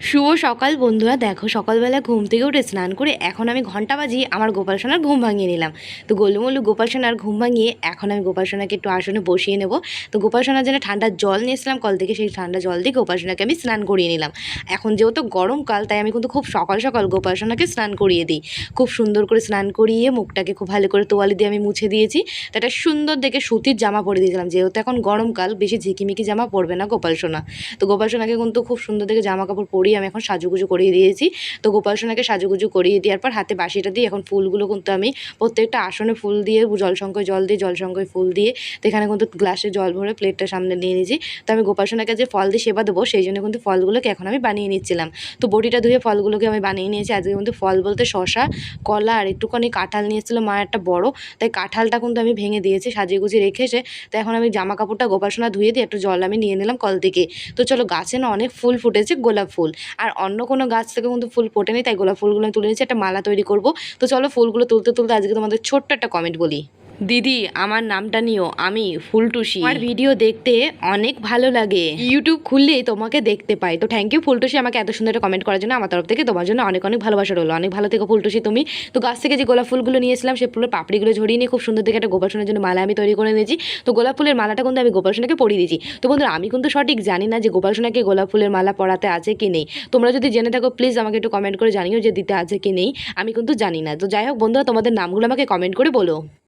শুভ সকাল বন্ধুরা। দেখো, সকালবেলা ঘুম থেকে উঠে স্নান করে এখন আমি ঘন্টা বাজিয়ে আমার গোপাল সোনার ঘুম ভাঙিয়ে নিলাম। তো গোলুমলু গোপাল সোনার ঘুম ভাঙিয়ে এখন আমি গোপাল সোনাকে একটু আসনে বসিয়ে নেব। তো গোপাল সোনার জন্য ঠান্ডা জল নিয়েছিলাম কল থেকে, সেই ঠান্ডা জল দিয়ে গোপাল সোনাকে আমি স্নান করিয়ে নিলাম। এখন যেহেতু গরমকাল, তাই আমি কিন্তু খুব সকাল সকাল গোপাল সোনাকে স্নান করিয়ে দিই। খুব সুন্দর করে স্নান করিয়ে মুখটাকে খুব ভালো করে তোয়ালি দিয়ে আমি মুছে দিয়েছি। তো একটা সুন্দর দেখে সুতির জামা পরে দিয়েছিলাম, যেহেতু এখন গরমকাল, বেশি ঝিকিমিকি জামা পরবে না গোপাল সোনা। তো গোপাল সোনাকে কিন্তু খুব সুন্দর দেখে জামা কাপড় পরিয়ে আমি এখন সাজুগুজু করিয়ে দিয়েছি। তো গোপাল সোনাকে সাজুগুজু করিয়ে দেওয়ার পর হাতে বাঁশিটা দিয়ে এখন ফুলগুলো কিন্তু আমি প্রত্যেকটা আসনে ফুল দিয়ে জলসংকয় জল দিয়ে জলসংকয় ফুল দিয়ে, তো এখানে কিন্তু গ্লাসে জল ভরে প্লেটটা সামনে নিয়ে নিয়েছি। তো আমি গোপাল সোনাকে যে ফল দিয়ে সেবা দেবো, সেই জন্য কিন্তু ফলগুলোকে এখন আমি বানিয়ে নিচ্ছিলাম। তো বটিটা ধুয়ে ফলগুলোকে আমি বানিয়ে নিয়েছি। আজকে কিন্তু ফল বলতে শশা, কলা আর একটুখানি কাঁঠাল নিয়েছিল মা একটা বড়, তাই কাঁঠালটা কিন্তু আমি ভেঙে দিয়েছি সাজিয়ে গুছিয়ে রেখে এসে। তো এখন আমি জামা কাপড়টা গোপাল সোনা ধুয়ে দিয়ে একটু জল আমি নিয়ে নিলাম কল থেকে। তো চলো, গাছে না অনেক ফুল ফুটেছে, গোলাপ ফুল, আর অন্য কোনো গাছ থেকে কিন্তু ফুল ফোটেনি, তাই গোলাপ ফুলগুলো আমি তুলে নিচ্ছি, একটা মালা তৈরি করব। তো চলো, ফুলগুলো তুলতে তুলতে আজকে তোমাদের ছোট্ট একটা কমেন্ট বলি। দিদি, আমার নামটা নিও, আমি ফুলটুসি। আমার ভিডিও দেখতে অনেক ভালো লাগে, ইউটিউব খুললেই তোমাকে দেখতে পাই। তো থ্যাংক ইউ ফুলটুসি, আমাকে এত সুন্দর একটা কমেন্ট করার জন্য। আমার তরফ থেকে তোমার জন্য অনেক অনেক ভালোবাসা রইলো। অনেক ভালো থেকো ফুলটুসি তুমি। তো গাছ থেকে যে গোলাপ ফুলগুলো নিয়েছিলাম, সেই ফুলের পাপড়িগুলো ঝরিয়ে নিয়ে খুব সুন্দর দেখে একটা গোপাল সোনার জন্য মালা আমি তৈরি করে নিয়েছি। তো গোলাপ ফুলের মালাটা কিন্তু আমি গোপাল সোনাকে পরিয়ে দিয়েছি। তো বন্ধুরা, আমি কিন্তু সঠিক জানি না যে গোপাল সোনাকে গোলাপ ফুলের মালা পরাতে আছে কি নেই। তোমরা যদি জেনে থাকো প্লিজ আমাকে একটু কমেন্ট করে জানিও যে দিতে আছে কি নেই। আমি কিন্তু জানি না। তো যাই হোক বন্ধুরা, তোমাদের নামগুলো আমাকে কমেন্ট করে বলো।